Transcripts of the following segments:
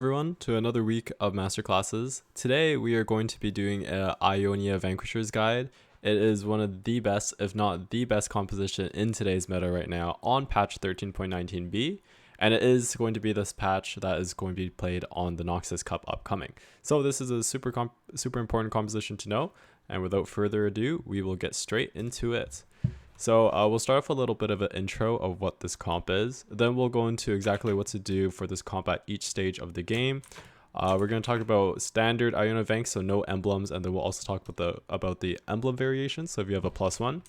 Everyone to another week of masterclasses. Today we are going to be doing a Ionia Vanquishers guide. It is one of the best, if not the best composition in today's meta right now on patch 13.19b, and it is going to be this patch that is going to be played on the Noxus Cup upcoming. So this is a super important composition to know, and without further ado, we will get straight into it. So we'll start off with a little bit of an intro of what this comp is. Then we'll go into exactly what to do for this comp at each stage of the game. We're going to talk about standard Ionia Vanq, so no emblems, and then we'll also talk about the emblem variations. So if you have a +1,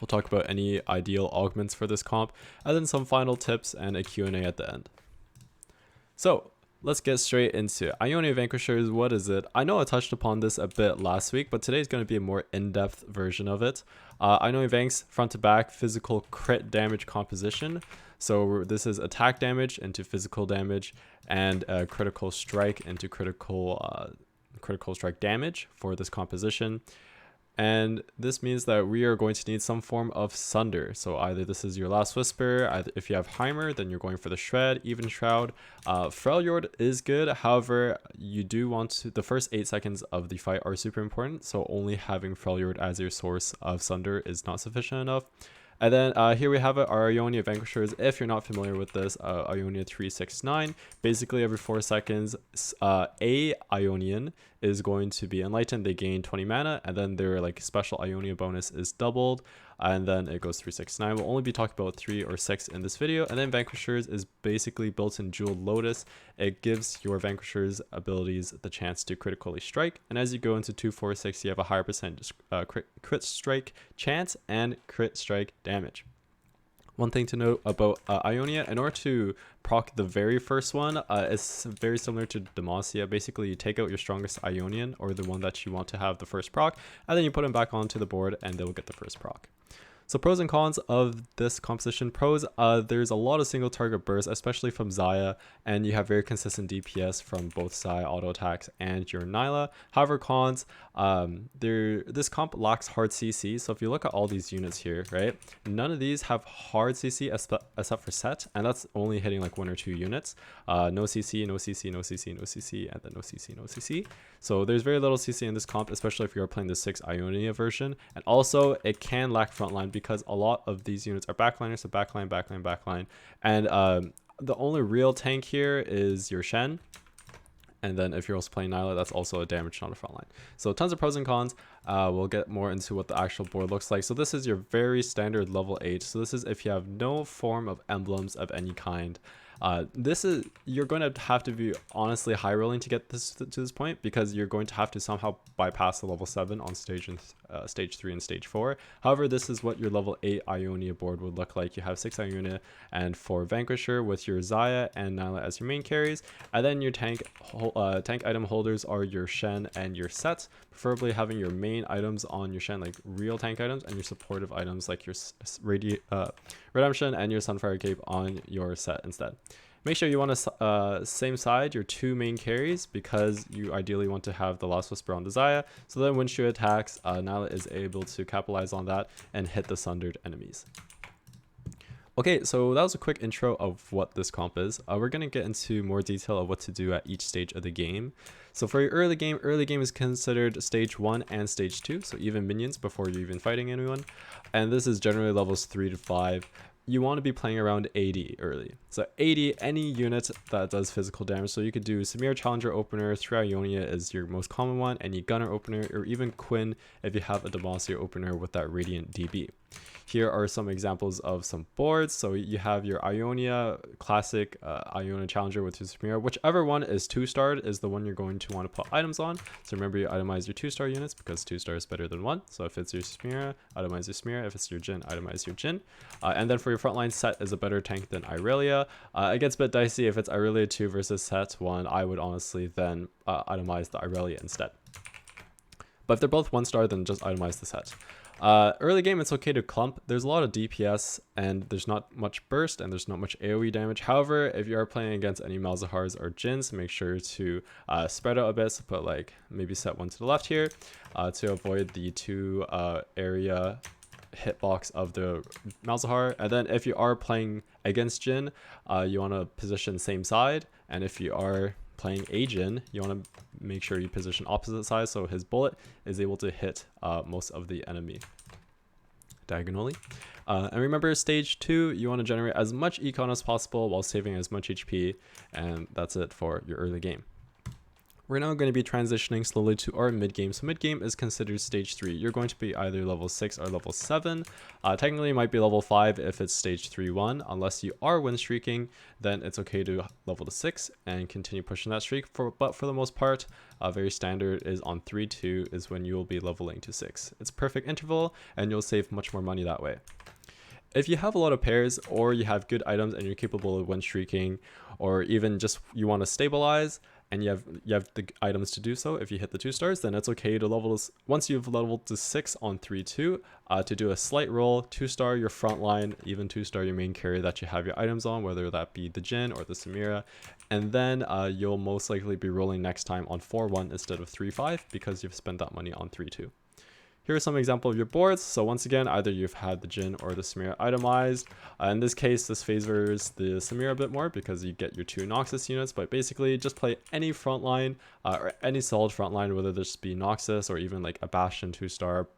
we'll talk about any ideal augments for this comp, and then some final tips and a Q&A at the end. So let's get straight into it. Ionia Vanquishers, what is it? I know I touched upon this a bit last week, but today's going to be a more in-depth version of it. Ionia Vanq's front to back physical crit damage composition. So this is attack damage into physical damage and critical strike into critical strike damage for this composition. And this means that we are going to need some form of Sunder. So either this is your Last Whisper, if you have Heimer, then you're going for the Shred, even Shroud. Freljord is good, however, you do want to, the first 8 seconds of the fight are super important, so only having Freljord as your source of Sunder is not sufficient enough. And then here we have it, our Ionia Vanquishers. If you're not familiar with this, Ionia 369, basically every 4 seconds, a Ionian is going to be enlightened. They gain 20 mana, and then their like special Ionia bonus is doubled, and then it goes 369. We'll only be talking about 3 or 6 in this video. And then Vanquishers is basically built in Jeweled Lotus. It gives your Vanquishers abilities the chance to critically strike, and as you go into 2, 4, 6, you have a higher percent crit strike chance and crit strike damage. One thing to note about Ionia, in order to proc the very first one, it's very similar to Demacia. Basically, you take out your strongest Ionian, or the one that you want to have the first proc, and then you put them back onto the board, and they'll get the first proc. So pros and cons of this composition. Pros, there's a lot of single target bursts, especially from Xayah, and you have very consistent DPS from both Xayah auto attacks and your Nyla. However, cons, this comp lacks hard CC. So if you look at all these units here, right, none of these have hard CC except for Set, and that's only hitting like 1 or 2 units. No CC, no CC, no CC, no CC, and then no CC, no CC. So there's very little CC in this comp, especially if you're playing the 6 Ionia version. And also, it can lack frontline because a lot of these units are backliners, so backline, backline, backline. And the only real tank here is your Shen. And then if you're also playing Nyla, that's also a damage, not a frontline. So tons of pros and cons. We'll get more into what the actual board looks like. So this is your very standard level 8. So this is if you have no form of emblems of any kind. You're going to have to be honestly high rolling to get this to this point, because you're going to have to somehow bypass the level 7 on stage 3 and stage 4. However, this is what your level 8 Ionia board would look like. You have 6 Ionia and 4 Vanquisher with your Xayah and Nyla as your main carries, and then your tank item holders are your Shen and your Set, preferably having your main items on your Shen, like real tank items, and your supportive items like your Redemption and your Sunfire Cape on your Set instead. Make sure you want to same side your 2 main carries, because you ideally want to have the Last Whisper on the Xayah, so then when she attacks, Nyla is able to capitalize on that and hit the sundered enemies. Okay, so that was a quick intro of what this comp is. We're going to get into more detail of what to do at each stage of the game. So for your early game is considered stage 1 and stage 2, so even minions before you're even fighting anyone. And this is generally levels 3 to 5. You want to be playing around 80 early. So 80, any unit that does physical damage. So you could do Samir Challenger Opener, 3 Ionia is your most common one, any Gunner Opener, or even Quinn if you have a Demacia Opener with that Radiant DB. Here are some examples of some boards. So you have your Ionia classic Ionia Challenger with your Samira. Whichever one is 2-starred is the one you're going to want to put items on. So remember, you itemize your 2-star units, because 2-star is better than 1. So if it's your Samira, itemize your Samira. If it's your Jhin, itemize your Jhin. And then for your frontline, Set is a better tank than Irelia. It gets a bit dicey if it's Irelia 2 versus Set 1. I would honestly then itemize the Irelia instead. But if they're both 1-star, then just itemize the Set. Early game, it's okay to clump. There's a lot of DPS, and there's not much burst, and there's not much AoE damage. However, if you are playing against any Malzahars or Jins, make sure to spread out a bit. So put like maybe Set 1 to the left here to avoid the 2 area hitbox of the Malzahar. And then if you are playing against Jin, you want to position same side. And if you are playing a Jin, you want to make sure you position opposite side so his bullet is able to hit most of the enemy diagonally. And remember, stage 2, you want to generate as much econ as possible while saving as much HP, and that's it for your early game. We're now going to be transitioning slowly to our mid game. So mid game is considered stage 3. You're going to be either level 6 or level 7. Technically, it might be level 5 if it's stage 3-1. Unless you are win streaking, then it's okay to level to 6 and continue pushing that streak. But for the most part, very standard is on 3-2 is when you will be leveling to 6. It's a perfect interval, and you'll save much more money that way. If you have a lot of pairs, or you have good items and you're capable of win streaking, or even just you want to stabilize, and you have the items to do so, if you hit the 2 stars, then it's okay to level this. Once you've leveled to 6 on 3-2, to do a slight roll, 2-star your front line, even 2-star your main carry that you have your items on, whether that be the Jin or the Samira, and then you'll most likely be rolling next time on 4-1 instead of 3-5 because you've spent that money on 3-2. Here are some examples of your boards. So once again, either you've had the Jin or the Samira itemized. In this case, this favors the Samira a bit more because you get your 2 Noxus units, but basically just play any front line or any solid front line, whether this be Noxus or even like a Bastion 2-star,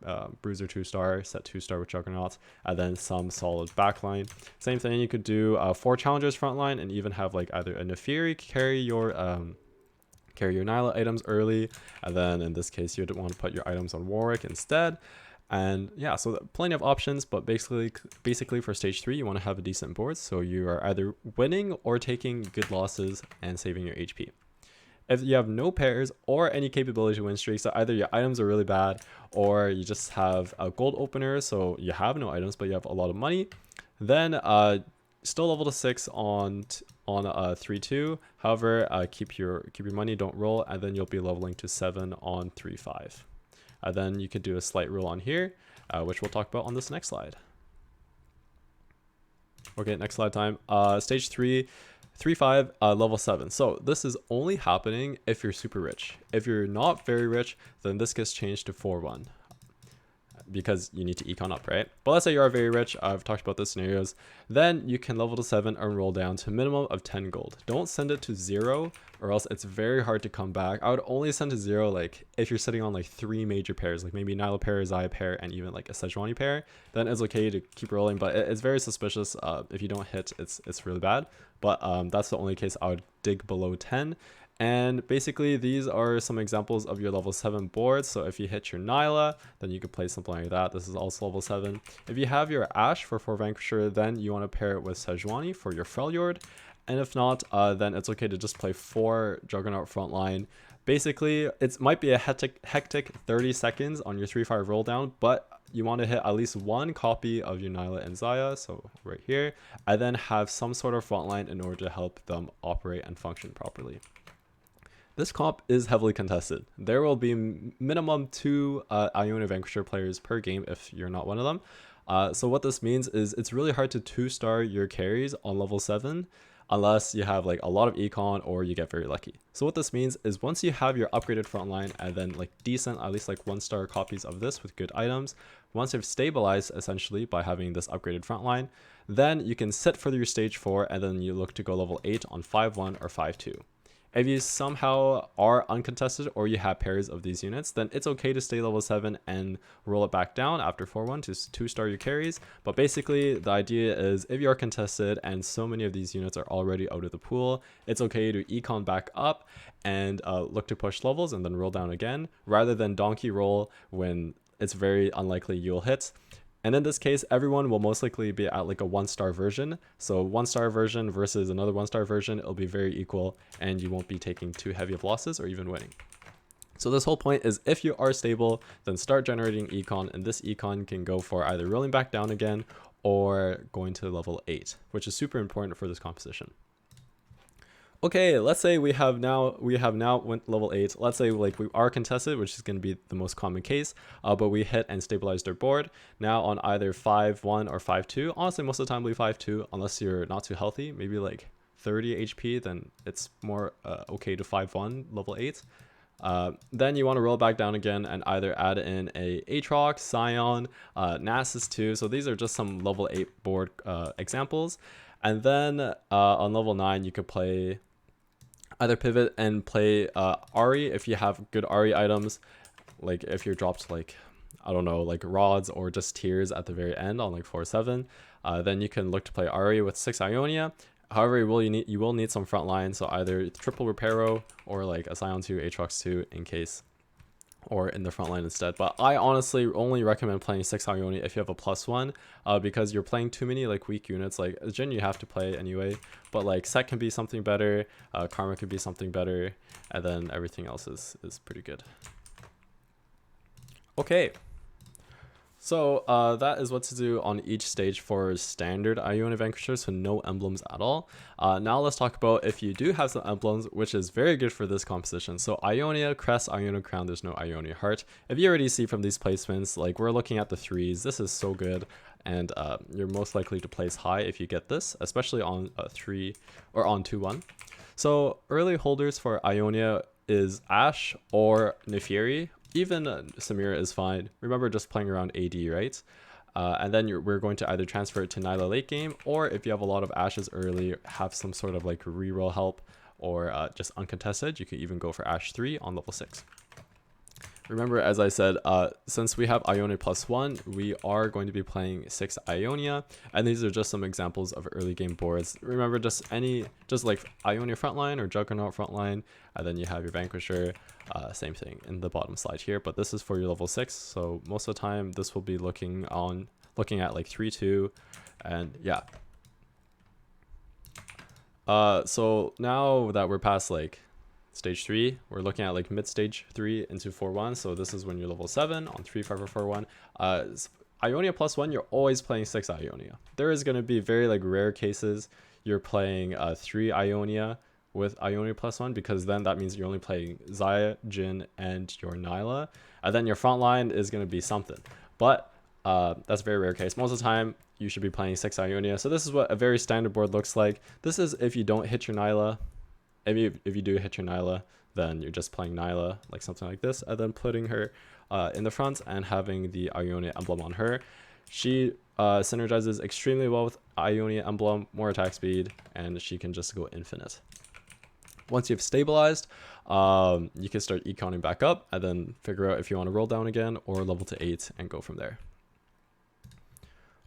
Bruiser 2-star, Set 2-star with Juggernaut, and then some solid backline. Same thing, you could do 4 Challengers front line and even have like either a Nefiri carry your Nyla items early, and then in this case you'd want to put your items on Warwick instead. And yeah, so plenty of options, but basically for stage 3 you want to have a decent board so you are either winning or taking good losses and saving your HP. If you have no pairs or any capability to win streaks, so either your items are really bad or you just have a gold opener, so you have no items but you have a lot of money, then still level to 6 on 3-2. However, keep your money, don't roll, and then you'll be leveling to 7 on 3-5. Then you could do a slight roll on here, which we'll talk about on this next slide. Okay, next slide time. Stage 3, 3-5, level 7. So this is only happening if you're super rich. If you're not very rich, then this gets changed to 4-1. Because you need to econ up, right? But let's say you are very rich, I've talked about the scenarios, then you can level to 7 and roll down to a minimum of 10 gold. Don't send it to 0 or else it's very hard to come back. I would only send to 0 like if you're sitting on like 3 major pairs, like maybe Nyla pair, Zaya pair, and even like a Sejuani pair, then it's okay to keep rolling, but it's very suspicious. If you don't hit, it's really bad. But that's the only case I would dig below 10. And basically these are some examples of your level 7 boards. So if you hit your Nyla, then you could play something like that. This is also level 7. If you have your Ashe for Vanquisher, then you want to pair it with Sejuani for your Freljord. And if not, then it's okay to just play 4 Juggernaut frontline. Basically, it might be a hectic 30 seconds on your 3-5 roll down, but you want to hit at least 1 copy of your Nyla and Zaya, so right here, and then have some sort of frontline in order to help them operate and function properly. This comp is heavily contested. There will be minimum 2 Ionia Vanquisher players per game if you're not one of them. So what this means is it's really hard to 2-star your carries on level 7 unless you have like a lot of econ or you get very lucky. So what this means is once you have your upgraded frontline and then like decent, at least like 1-star copies of this with good items, once you've stabilized essentially by having this upgraded frontline, then you can sit for your stage 4 and then you look to go level 8 on 5-1 or 5-2. If you somehow are uncontested or you have pairs of these units, then it's okay to stay level 7 and roll it back down after 4-1 to 2-star your carries. But basically, the idea is if you are contested and so many of these units are already out of the pool, it's okay to econ back up and look to push levels and then roll down again, rather than donkey roll when it's very unlikely you'll hit. And in this case, everyone will most likely be at like a 1-star version. So 1-star version versus another 1-star version, it'll be very equal and you won't be taking too heavy of losses or even winning. So this whole point is if you are stable, then start generating econ, and this econ can go for either rolling back down again or going to level 8, which is super important for this composition. Okay, let's say we have now went level 8. Let's say like we are contested, which is going to be the most common case, but we hit and stabilized our board. Now on either 5-1 or 5-2. Honestly, most of the time we 5-2 unless you're not too healthy, maybe like 30 HP, then it's more okay to 5-1 level 8. Then you want to roll back down again and either add in a Aatrox, Scion, Nasus 2. So these are just some level 8 board examples. And then on level 9, you could play either pivot and play Ari if you have good Ari items. Like if you're dropped like, I don't know, like rods or just tears at the very end on like 4-7, then you can look to play Ari with 6 Ionia. However, you will need some front line, so either triple Reparo or like a Scion 2, Aatrox 2 in case, or in the front line instead. But I honestly only recommend playing 6 Ionia if you have a +1, because you're playing too many like weak units. Like Jin you have to play anyway, but like Set can be something better, Karma could be something better, and then everything else is pretty good. Okay. So that is what to do on each stage for standard Ionia Vanquishers, so no emblems at all. Now let's talk about if you do have some emblems, which is very good for this composition. So Ionia Crest, Ionia Crown, there's no Ionia Heart. If you already see from these placements, like we're looking at the 3s, this is so good. And you're most likely to place high if you get this, especially on 3 or on 2-1. So early holders for Ionia is Ashe or Neferi. Even Samira is fine. Remember just playing around AD, right? And then we're going to either transfer it to Nyla late game, or if you have a lot of Ashes early, have some sort of like reroll help, or just uncontested, you could even go for Ashe 3 on level 6. Remember, as I said, since we have Ionia +1, we are going to be playing 6 Ionia, and these are just some examples of early game boards. Remember, just like Ionia frontline or Juggernaut frontline, and then you have your Vanquisher, same thing in the bottom slide here, but this is for your level 6, so most of the time this will be looking at like 3-2, and yeah. So now that we're past like stage 3, we're looking at like mid stage 3 into 4-1. So this is when you're level 7 on 3-5 or 4-1. Ionia +1, you're always playing 6 Ionia. There is going to be very like rare cases you're playing 3 Ionia with Ionia +1, because then that means you're only playing Xayah, Jhin, and your Nyla, and then your front line is going to be something. But that's a very rare case. Most of the time you should be playing 6 Ionia. So this is what a very standard board looks like. This is if you don't hit your Nyla. If you do hit your Nyla, then you're just playing Nyla, like something like this, and then putting her in the front and having the Ionia emblem on her. She synergizes extremely well with Ionia emblem, more attack speed, and she can just go infinite. Once you've stabilized, you can start econing back up and then figure out if you want to roll down again or level to 8 and go from there.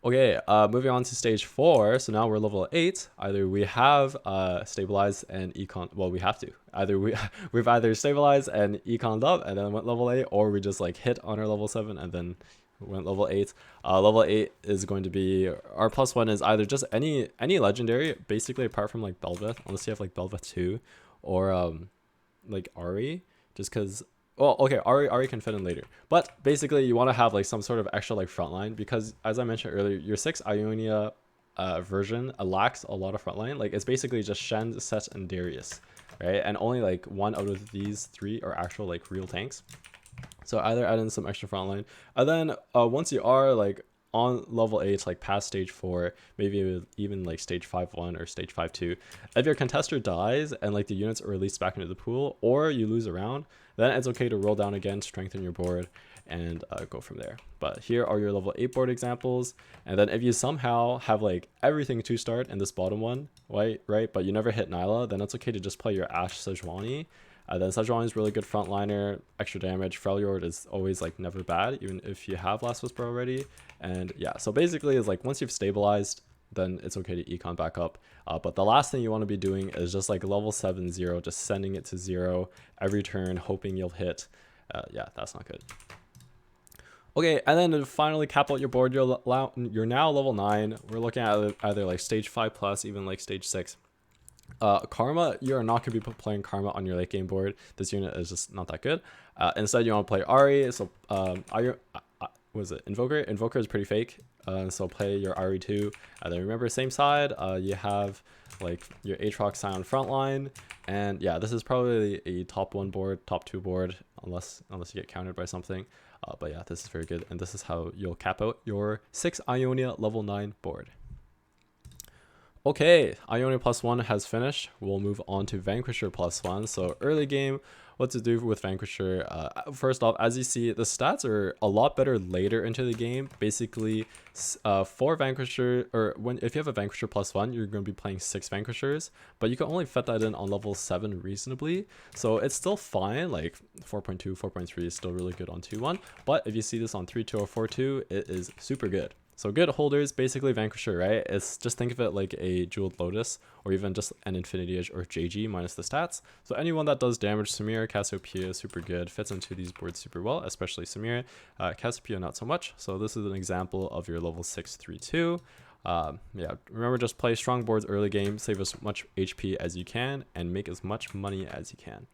Okay, moving on to stage 4. So now we're level 8. Either we have stabilized and econ. Well, we have to. Either we've either stabilized and econed up and then went level 8, or we just like hit on our level 7 and then went level 8. Level 8 is going to be our +1 is either just any legendary, basically apart from like Bel'Veth, unless you have like Bel'Veth 2 or like Ari, just because. Well, okay, Ari can fit in later, but basically you want to have like some sort of extra like frontline, because as I mentioned earlier, your 6 Ionia version lacks a lot of frontline. Like it's basically just Shen, Set, and Darius, right? And only like 1 out of these 3 are actual like real tanks. So either add in some extra frontline, and then once you are like on level 8, like past stage 4, maybe even like stage 5-1 or stage 5-2, if your contester dies and like the units are released back into the pool, or you lose a round, then it's okay to roll down again, strengthen your board, and go from there. But here are your level 8 board examples. And then if you somehow have like everything to start in this bottom one, right, but you never hit Nyla, then it's okay to just play your Ashe Sejuani. Then Sejuani is really good frontliner, extra damage. Freljord is always like never bad, even if you have Last Whisper already. And yeah, so basically it's like once you've stabilized, then it's okay to econ back up. But the last thing you want to be doing is just like level 7-0, just sending it to 0 every turn, hoping you'll hit. Yeah, that's not good. Okay, and then to finally cap out your board, you're now level 9. We're looking at either like stage 5+, even like stage 6. Karma, you are not going to be playing Karma on your late game board. This unit is just not that good. Instead, you want to play Ari. So was it Invoker? Invoker is pretty fake. So play your Ari 2. And then remember, same side, you have like your Aatrox Scion frontline. And yeah, this is probably a top 1 board, top 2 board, unless you get countered by something. But yeah, this is very good. And this is how you'll cap out your 6 Ionia level 9 board. Okay, Ionia +1 has finished. We'll move on to Vanquisher +1. So early game, what to do with Vanquisher. First off, as you see, the stats are a lot better later into the game. Basically, for Vanquisher, or if you have a Vanquisher +1, you're going to be playing 6 Vanquishers, but you can only fit that in on level 7 reasonably. So it's still fine, like 4.2, 4.3 is still really good on 2-1, but if you see this on 3-2 or 4-2, it is super good. So good holders, basically Vanquisher, right? It's just think of it like a Jeweled Lotus, or even just an Infinity Edge or JG minus the stats. So anyone that does damage, Samira, Cassiopeia, super good, fits into these boards super well, especially Samira. Cassiopeia not so much. So this is an example of your level 6 3-2. Yeah, remember, just play strong boards early game, save as much HP as you can, and make as much money as you can.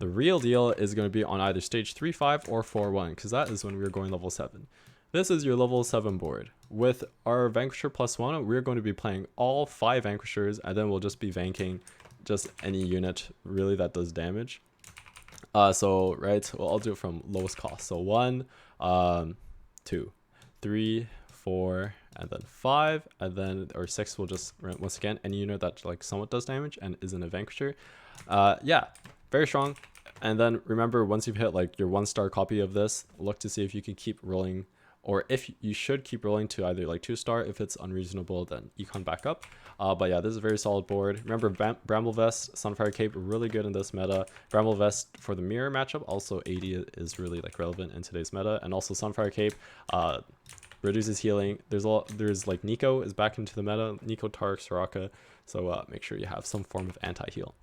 The real deal is going to be on either stage 3-5 or 4-1, because that is when we're going level 7. This is your level 7 board. With our Vanquisher +1, we're going to be playing all 5 Vanquishers, and then we'll just be vanking just any unit really that does damage. So, right, well, I'll do it from lowest cost. So 1, 2, 3, 4, and then 5, and then, or 6 will just, once again, any unit that like somewhat does damage and isn't a Vanquisher. Yeah, very strong. And then remember, once you've hit like your 1-star copy of this, look to see if you can keep rolling, or if you should keep rolling to either like 2-star. If it's unreasonable, then econ back up. But yeah, this is a very solid board. Remember, Bramble Vest, Sunfire Cape, really good in this meta. Bramble Vest for the mirror matchup, also 80 is really like relevant in today's meta. And also Sunfire Cape reduces healing. There's like Nico is back into the meta, Nico, Tark, Soraka. So make sure you have some form of anti-heal.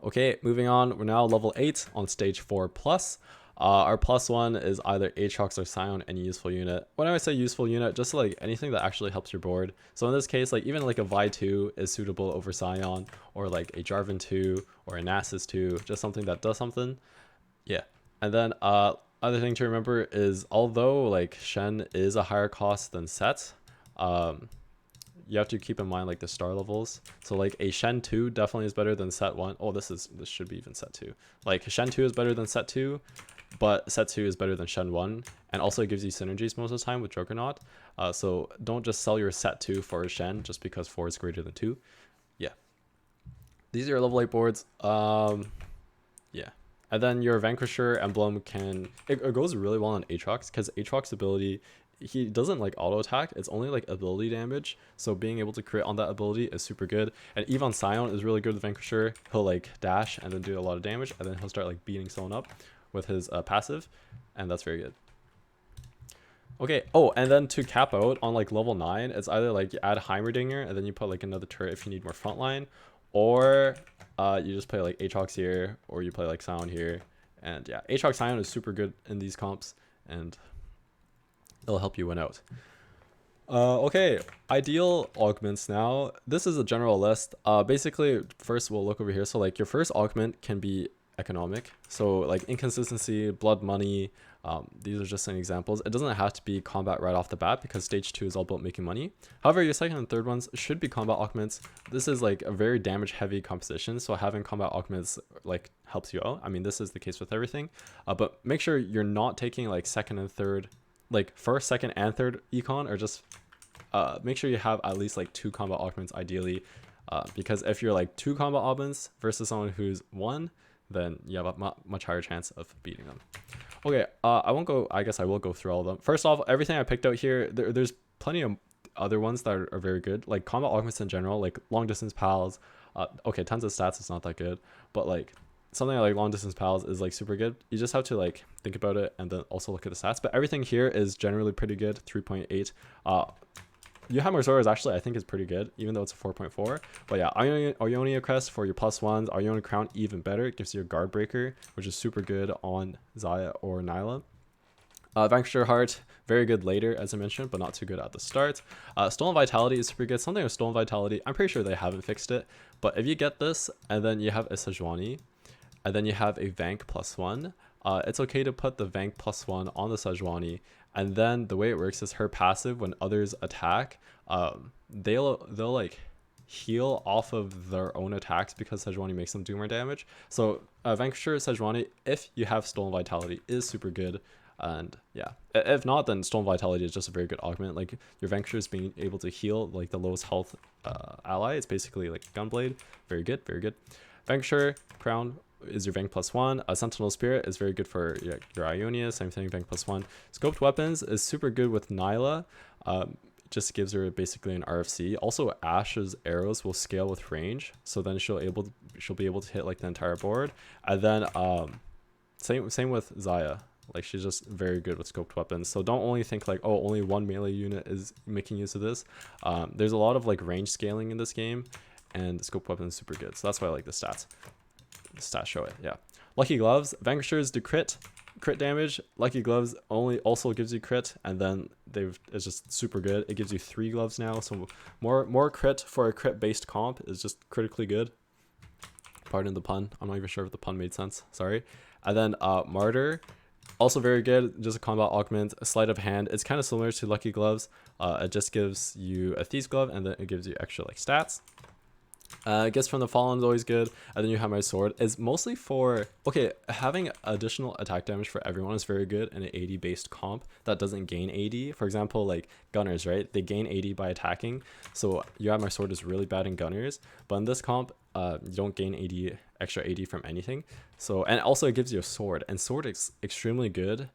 Okay, moving on, we're now level 8 on stage 4+. Our +1 is either Aatrox or Scion, any useful unit. When I say useful unit, just like anything that actually helps your board. So in this case, like even like a Vi 2 is suitable over Scion, or like a Jarvan 2 or a Nasus 2, just something that does something. Yeah. And then other thing to remember is, although like Shen is a higher cost than Set, you have to keep in mind like the star levels. So like a Shen 2 definitely is better than Set 1. Oh, this should be even Set 2. Like Shen 2 is better than Set 2, but Set 2 is better than Shen 1, and also it gives you synergies most of the time with Juggernaut. So don't just sell your Set 2 for a Shen just because 4 is greater than 2. Yeah. These are your level 8 boards. Yeah. And then your Vanquisher Emblem it goes really well on Aatrox, because Aatrox's ability, he doesn't like auto attack, it's only like ability damage, so being able to crit on that ability is super good. And Yvonne Scion is really good with Vanquisher. He'll like dash and then do a lot of damage, and then he'll start like beating someone up with his passive, and that's very good. Okay, oh, and then to cap out on like level 9, it's either like you add Heimerdinger and then you put like another turret if you need more frontline, or you just play like Aatrox here, or you play like Scion here. And yeah, Aatrox Scion is super good in these comps, and it'll help you win out. Okay, ideal augments now. This is a general list. Basically, first we'll look over here. So like your first augment can be economic. So like inconsistency, blood money, these are just some examples. It doesn't have to be combat right off the bat, because stage 2 is all about making money. However, your second and third ones should be combat augments. This is like a very damage heavy composition, so having combat augments like helps you out. I mean, this is the case with everything, but make sure you're not taking like second and third, like first, second, and third econ, or just make sure you have at least like 2 combat augments ideally, because if you're like 2 combat augments versus someone who's 1, then you have a much higher chance of beating them. Okay, I guess I will go through all of them. First off, everything I picked out here, there's plenty of other ones that are very good, like combat augments in general, like long distance pals. Okay, tons of stats, it's not that good, but like something like long distance pals is like super good. You just have to like think about it and then also look at the stats, but everything here is generally pretty good. 3.8. Yuhammer Zora is actually, I think, is pretty good, even though it's a 4.4. But yeah, Ionia Crest for your +1s. Ionia Crown, even better. It gives you a guard breaker, which is super good on Xayah or Nyla. Vanquisher Heart, very good later, as I mentioned, but not too good at the start. Stolen Vitality is super good. Something with Stolen Vitality, I'm pretty sure they haven't fixed it. But if you get this, and then you have a Sejuani, and then you have a Vank +1, it's okay to put the Vank +1 on the Sejuani. And then the way it works is her passive, when others attack, they'll like heal off of their own attacks, because Sejuani makes them do more damage. So Vanquisher Sejuani, if you have Stolen Vitality, is super good. And yeah, if not, then Stolen Vitality is just a very good augment. Like your Vanquisher is being able to heal like the lowest health ally. It's basically like Gunblade. Very good, very good. Vanquisher Crown, is your Vanq +1. A Sentinel Spirit is very good for your Ionia, same thing, Vanq +1. Scoped Weapons is super good with Nyla. Just gives her basically an RFC. Also, Ash's arrows will scale with range, so then she'll be able to hit like the entire board. And then same with Zaya. Like, she's just very good with scoped weapons. So don't only think like, oh, only one melee unit is making use of this. There's a lot of like range scaling in this game, and the scoped weapon is super good. So that's why I like the stats. The stats show it. Yeah. Lucky Gloves. Vanquishers do crit damage. Lucky Gloves also gives you crit, and then it's just super good. It gives you 3 gloves now, so more crit for a crit based comp is just critically good. Pardon the pun. I'm not even sure if the pun made sense. Sorry. And then Martyr, also very good. Just a combat augment, a sleight of hand. It's kind of similar to Lucky Gloves. It just gives you a Thieves Glove, and then it gives you extra like stats. Gifts from the Fallen is always good. And then you have my sword. It's mostly for, okay, having additional attack damage for everyone is very good in an AD based comp that doesn't gain AD. For example, like Gunners, right? They gain AD by attacking. So you have my sword is really bad in Gunners. But in this comp, you don't gain extra AD from anything. So, and also it gives you a sword. And sword is extremely good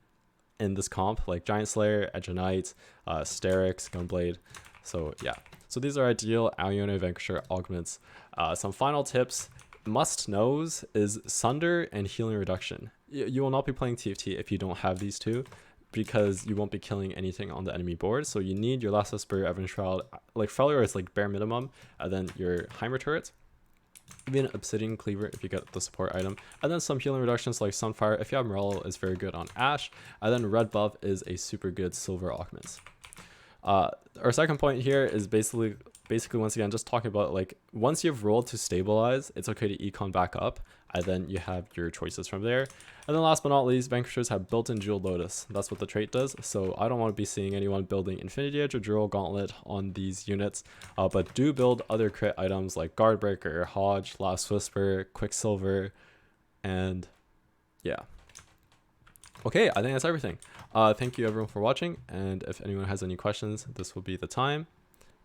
in this comp, like Giant Slayer, Edge of Night, Sterix, Gunblade. So yeah. So these are ideal Ionia Vanquisher augments. Some final tips. Must knows is Sunder and Healing Reduction. You will not be playing TFT if you don't have these two, because you won't be killing anything on the enemy board. So you need your Last Whisper, Evan Shroud, like Failure is like bare minimum, and then your Heimer turret, even Obsidian Cleaver if you get the support item, and then some healing reductions like Sunfire. If you have Morello, is very good on Ashe, and then Red Buff is a super good silver augments. Our second point here is basically once again just talking about like once you've rolled to stabilize, it's okay to econ back up, and then you have your choices from there. And then last but not least, Vanquishers have built-in Jewel Lotus. That's what the trait does. So I don't want to be seeing anyone building Infinity Edge or Jewel Gauntlet on these units, but do build other crit items like Guardbreaker, Hodge, Last Whisper, Quicksilver, and yeah. Okay, I think that's everything. Thank you everyone for watching, and if anyone has any questions, this will be the time.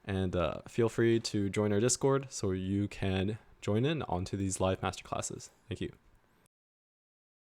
And feel free to join our Discord so you can join in onto these live masterclasses. Thank you.